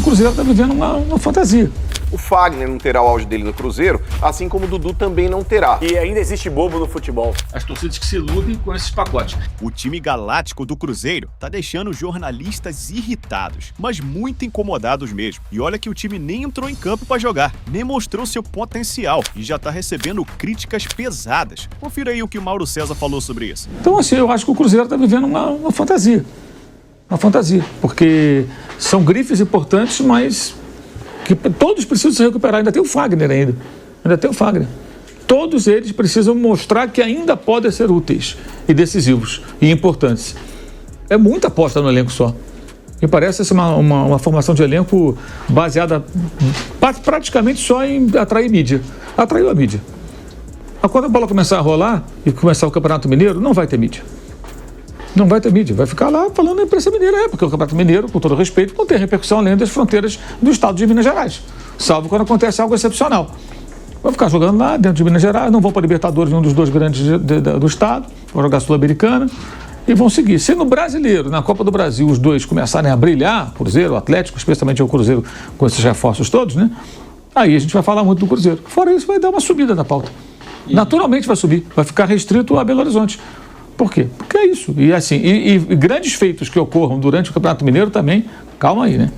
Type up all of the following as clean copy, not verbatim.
Cruzeiro está vivendo uma fantasia. O Fagner não terá o auge dele no Cruzeiro, assim como o Dudu também não terá. E ainda existe bobo no futebol. As torcidas que se iludem com esses pacotes. O time galáctico do Cruzeiro tá deixando os jornalistas irritados, mas muito incomodados mesmo. E olha que o time nem entrou em campo para jogar, nem mostrou seu potencial e já tá recebendo críticas pesadas. Confira aí o que o Mauro César falou sobre isso. Então, assim, eu acho que o Cruzeiro está vivendo uma fantasia. Uma fantasia, porque são grifes importantes, mas que todos precisam se recuperar. Ainda tem o Fagner ainda tem o Fagner. Todos eles precisam mostrar que ainda podem ser úteis e decisivos e importantes. É muita aposta no elenco só. Me parece ser uma formação de elenco baseada praticamente só em atrair mídia. Atraiu a mídia. Mas quando a bola começar a rolar e começar o Campeonato Mineiro, não vai ter mídia. Não vai ter mídia, vai ficar lá falando da imprensa mineira, porque o Campeonato Mineiro, com todo respeito, não tem repercussão além das fronteiras do estado de Minas Gerais, salvo quando acontece algo excepcional. Vai ficar jogando lá dentro de Minas Gerais, não vão para a Libertadores, nenhum dos dois grandes do estado, vão jogar Sul-Americana e vão seguir. Se no Brasileiro, na Copa do Brasil, os dois começarem a brilhar, Cruzeiro, Atlético, especialmente o Cruzeiro com esses reforços todos, né? Aí a gente vai falar muito do Cruzeiro. Fora isso, vai dar uma subida na pauta. Naturalmente vai subir, vai ficar restrito a Belo Horizonte. Por quê? Porque é isso. E assim, e grandes feitos que ocorram durante o Campeonato Mineiro também, calma aí, né?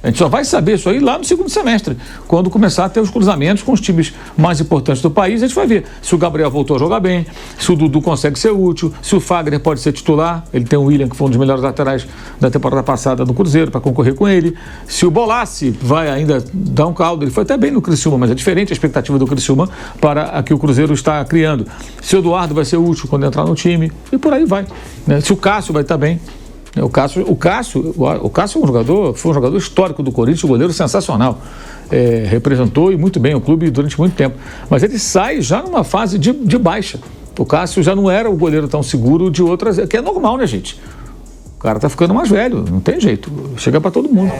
A gente só vai saber isso aí lá no segundo semestre, quando começar a ter os cruzamentos com os times mais importantes do país. A gente vai ver se o Gabriel voltou a jogar bem, se o Dudu consegue ser útil, se o Fagner pode ser titular. Ele tem o William, que foi um dos melhores laterais da temporada passada do Cruzeiro, para concorrer com ele. Se o Bolassi vai ainda dar um caldo. Ele foi até bem no Criciúma, mas é diferente a expectativa do Criciúma para a que o Cruzeiro está criando. Se o Eduardo vai ser útil quando entrar no time, e por aí vai, né? Se o Cássio vai estar bem. O Cássio é foi um jogador histórico do Corinthians, um goleiro sensacional. Representou e muito bem o clube durante muito tempo. Mas ele sai já numa fase de baixa. O Cássio já não era o goleiro tão seguro de outras, que é normal, né, gente? O cara tá ficando mais velho, não tem jeito. Chega para todo mundo.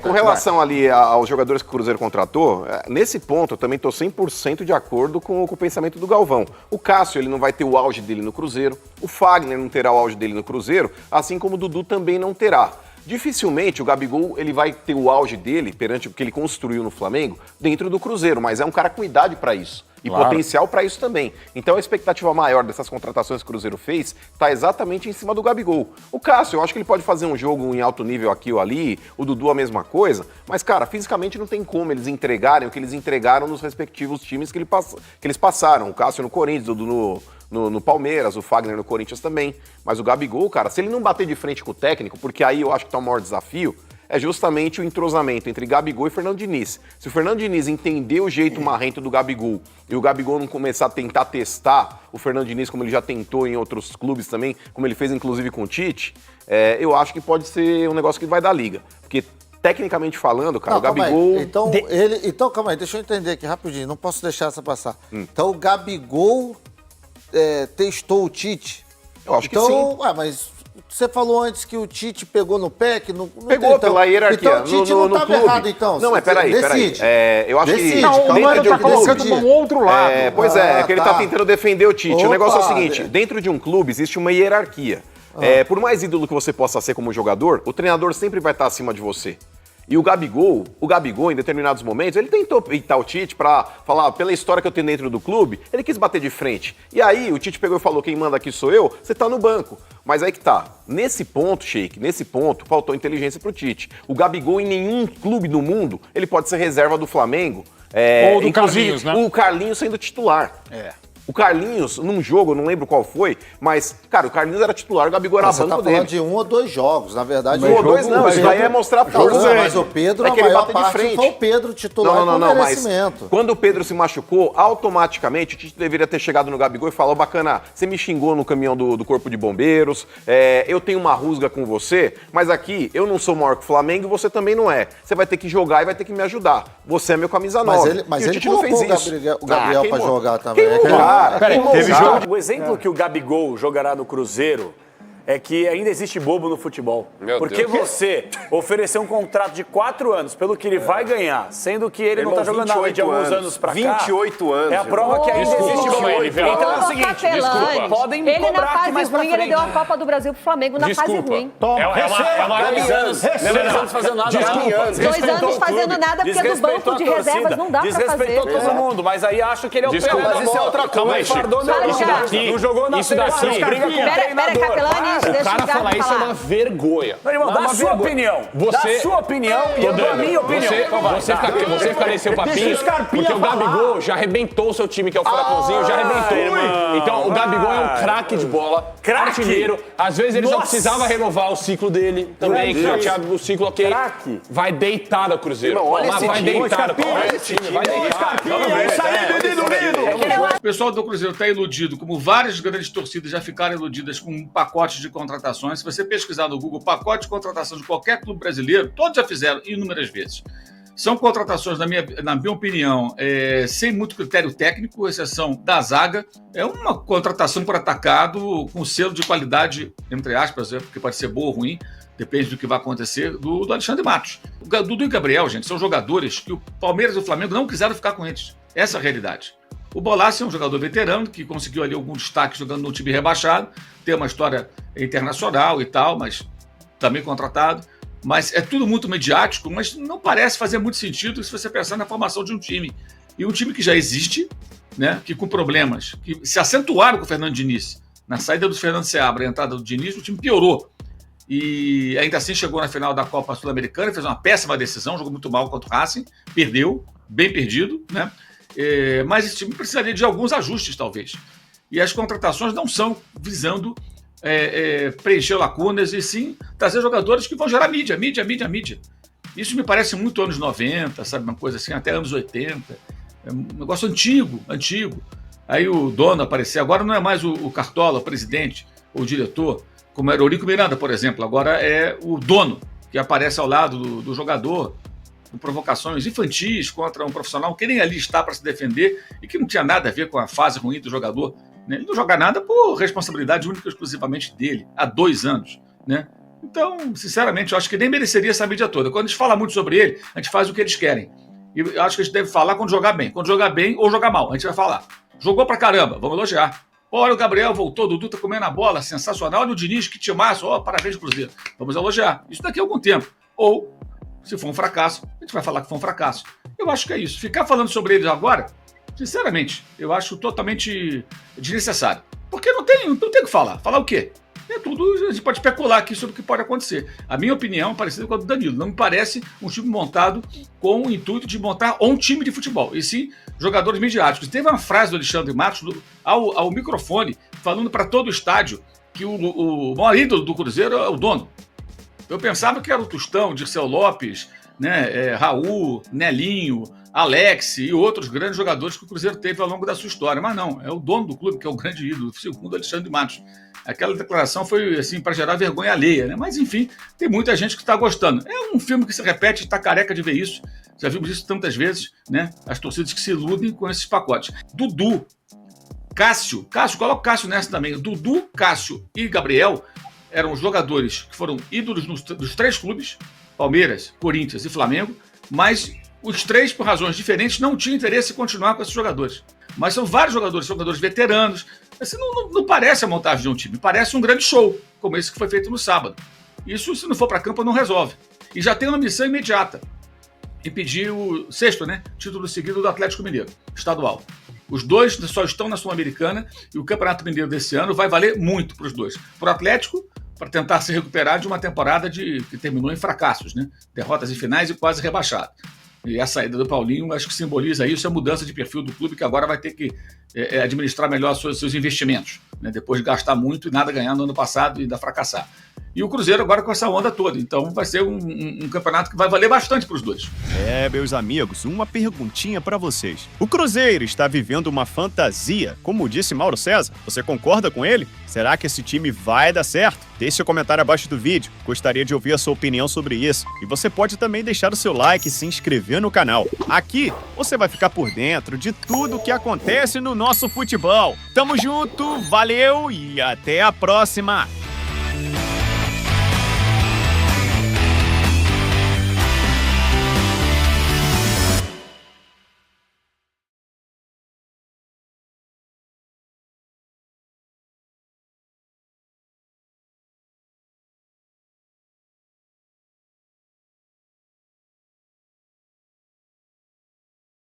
Com relação ali aos jogadores que o Cruzeiro contratou, nesse ponto eu também estou 100% de acordo com o pensamento do Galvão. O Cássio ele não vai ter o auge dele no Cruzeiro, o Fagner não terá o auge dele no Cruzeiro, assim como o Dudu também não terá. Dificilmente o Gabigol ele vai ter o auge dele perante o que ele construiu no Flamengo dentro do Cruzeiro, mas é um cara com idade para isso. E claro, potencial para isso também. Então a expectativa maior dessas contratações que o Cruzeiro fez está exatamente em cima do Gabigol. O Cássio, eu acho que ele pode fazer um jogo em alto nível aqui ou ali, o Dudu a mesma coisa, mas, cara, fisicamente não tem como eles entregarem o que eles entregaram nos respectivos times que eles passaram. O Cássio no Corinthians, o Dudu no Palmeiras, o Fagner no Corinthians também. Mas o Gabigol, cara, se ele não bater de frente com o técnico, porque aí eu acho que tá o maior desafio, é justamente o entrosamento entre Gabigol e Fernando Diniz. Se o Fernando Diniz entender o jeito marrento do Gabigol e o Gabigol não começar a tentar testar o Fernando Diniz, como ele já tentou em outros clubes também, como ele fez inclusive com o Tite, eu acho que pode ser um negócio que vai dar liga. Porque, tecnicamente falando, cara, não, o Gabigol... Então, calma aí, deixa eu entender aqui rapidinho, não posso deixar essa passar. Então, o Gabigol testou o Tite? Eu acho que sim. Mas... Você falou antes que o Tite pegou no pé, que não pegou então, pela hierarquia. Então o Tite não estava errado, então. Não, mas peraí. Eu acho decide. que... Não, o Mano tá colocando um outro lado. Pois é que ele tá tentando defender o Tite. Opa, o negócio é o seguinte, dentro de um clube existe uma hierarquia. Por mais ídolo que você possa ser como jogador, o treinador sempre vai estar acima de você. E o Gabigol, em determinados momentos, ele tentou peitar o Tite pra falar, pela história que eu tenho dentro do clube, ele quis bater de frente. E aí o Tite pegou e falou, quem manda aqui sou eu, você tá no banco. Mas aí que tá, nesse ponto, Sheik, faltou inteligência pro Tite. O Gabigol em nenhum clube do mundo, ele pode ser reserva do Flamengo. Ou do Carlinhos, né? O Carlinhos sendo titular. O Carlinhos, num jogo, eu não lembro qual foi, mas, cara, o Carlinhos era titular, o Gabigol era banco dele. Você tá falando de 1 ou 2 jogos, na verdade. Um ou dois não, isso aí é mostrar pro jogo. Mas o Pedro, a maior parte foi o Pedro titular com merecimento. Mas quando o Pedro se machucou, automaticamente o Tite deveria ter chegado no Gabigol e falado, bacana, você me xingou no caminhão do Corpo de Bombeiros, eu tenho uma rusga com você, mas aqui eu não sou maior que o Flamengo e você também não é. Você vai ter que jogar e vai ter que me ajudar. Você é meu camisa 9. Mas e o ele Tite não fez isso. O Gabriel pra jogar também. Teve jogo. O exemplo que o Gabigol jogará no Cruzeiro é que ainda existe bobo no futebol. Porque Deus. você oferecer um contrato de 4 anos pelo que ele vai ganhar, sendo que ele não tá jogando nada de alguns anos pra cá. 28 anos. É a prova que ainda existe bobo. Então é o seguinte, podem me Ele na cobrar aqui fase mais pra ruim, ele frente. deu a Copa do Brasil pro Flamengo na fase ruim. É uma 2 anos fazendo nada. 2 anos fazendo nada porque do banco de reservas não dá pra fazer. Desrespeitou todo mundo, mas aí acho que ele é o Desculpa, Pelé da mas isso é bola. outra coisa. Fardou na Isso Europa. daqui- Não jogou na seleção, briga com o Pera, treinador. Capelani, deixa O cara o Gago falar isso é uma falar. vergonha. Meu irmão, dá a sua opinião. Dá a sua opinião e eu dou a minha opinião. Você fica nesse seu papinho, porque o Gabigol já arrebentou o seu time, que é o Furacãozinho, já arrebentou. Então o Gabigol é um craque de bola, Craque. artilheiro. Às vezes ele só Nossa. precisava renovar o ciclo dele também, que já tinha o ciclo ok. Craque. Vai deitar o Cruzeiro. Irmão, olha Mas esse vai time. deitar. Olha esse time, vai deitar. O pessoal do Cruzeiro está iludido, como várias grandes torcidas já ficaram iludidas com pacotes de contratações. Se você pesquisar no Google pacote de contratação de qualquer clube brasileiro, todos já fizeram inúmeras vezes. São contratações, na minha opinião, sem muito critério técnico, exceção da zaga. É uma contratação por atacado com selo de qualidade, entre aspas, porque pode ser boa ou ruim, depende do que vai acontecer, do Alexandre Matos. O Dudu e Gabriel, gente, são jogadores que o Palmeiras e o Flamengo não quiseram ficar com eles. Essa é a realidade. O Bolassi é um jogador veterano que conseguiu ali algum destaque jogando no time rebaixado, tem uma história internacional e tal, mas também contratado. Mas é tudo muito mediático, mas não parece fazer muito sentido se você pensar na formação de um time. E um time que já existe, né, que com problemas, que se acentuaram com o Fernando Diniz. Na saída do Fernando Seabra e a entrada do Diniz, o time piorou. E ainda assim chegou na final da Copa Sul-Americana, fez uma péssima decisão, jogou muito mal contra o Racing, perdeu, bem perdido, né? Mas esse time precisaria de alguns ajustes, talvez. E as contratações não são visando preencher lacunas e sim trazer jogadores que vão gerar mídia. Isso me parece muito anos 90, sabe, uma coisa assim, até anos 80. É um negócio antigo. Aí o dono aparecer, agora não é mais o Cartola, o presidente ou o diretor, como era o Eurico Miranda, por exemplo, agora é o dono que aparece ao lado do jogador, com provocações infantis contra um profissional que nem ali está para se defender e que não tinha nada a ver com a fase ruim do jogador. Ele não joga nada por responsabilidade única e exclusivamente dele, há 2 anos. Né? Então, sinceramente, eu acho que nem mereceria essa mídia toda. Quando a gente fala muito sobre ele, a gente faz o que eles querem. E eu acho que a gente deve falar quando jogar bem. Quando jogar bem ou jogar mal, a gente vai falar. Jogou pra caramba, vamos elogiar. Olha, o Gabriel voltou, o Dudu tá comendo a bola, sensacional. Olha o Diniz, que timaço, parabéns, Cruzeiro. Vamos elogiar. Isso daqui a algum tempo. Ou, se for um fracasso, a gente vai falar que foi um fracasso. Eu acho que é isso. Ficar falando sobre eles agora, sinceramente, eu acho totalmente desnecessário. Porque não tem o que falar. Falar o quê? É tudo, a gente pode especular aqui sobre o que pode acontecer. A minha opinião é parecida com a do Danilo. Não me parece um time montado com o intuito de montar um time de futebol, e sim jogadores midiáticos. Teve uma frase do Alexandre Matos ao microfone, falando para todo o estádio que o maior ídolo do Cruzeiro é o dono. Eu pensava que era o Tostão, Dirceu Lopes, né, Raul, Nelinho, Alex e outros grandes jogadores que o Cruzeiro teve ao longo da sua história. Mas não, é o dono do clube que é o grande ídolo, segundo Alexandre Matos. Aquela declaração foi assim para gerar vergonha alheia, né? Mas enfim, tem muita gente que está gostando. É um filme que se repete, está careca de ver isso. Já vimos isso tantas vezes, né? As torcidas que se iludem com esses pacotes. Dudu, Cássio, coloca o Cássio nessa também. Dudu, Cássio e Gabriel eram jogadores que foram ídolos dos 3 clubes, Palmeiras, Corinthians e Flamengo, mas os 3, por razões diferentes, não tinham interesse em continuar com esses jogadores. Mas são vários jogadores, são jogadores veteranos. Assim, não parece a montagem de um time, parece um grande show, como esse que foi feito no sábado. Isso, se não for para campo, não resolve. E já tem uma missão imediata, impedir o 6º, né, título seguido do Atlético Mineiro, estadual. Os 2 só estão na Sul-Americana e o Campeonato Mineiro desse ano vai valer muito para os 2. Para o Atlético, para tentar se recuperar de uma temporada que terminou em fracassos, né? Derrotas em finais e quase rebaixado. E a saída do Paulinho, acho que simboliza isso, a mudança de perfil do clube, que agora vai ter que administrar melhor seus investimentos, né? Depois de gastar muito e nada ganhar no ano passado e ainda fracassar. E o Cruzeiro agora com essa onda toda. Então vai ser um campeonato que vai valer bastante para os 2. Meus amigos, uma perguntinha para vocês. O Cruzeiro está vivendo uma fantasia, como disse Mauro César. Você concorda com ele? Será que esse time vai dar certo? Deixe seu comentário abaixo do vídeo. Gostaria de ouvir a sua opinião sobre isso. E você pode também deixar o seu like e se inscrever no canal. Aqui, você vai ficar por dentro de tudo o que acontece no nosso futebol. Tamo junto, valeu e até a próxima!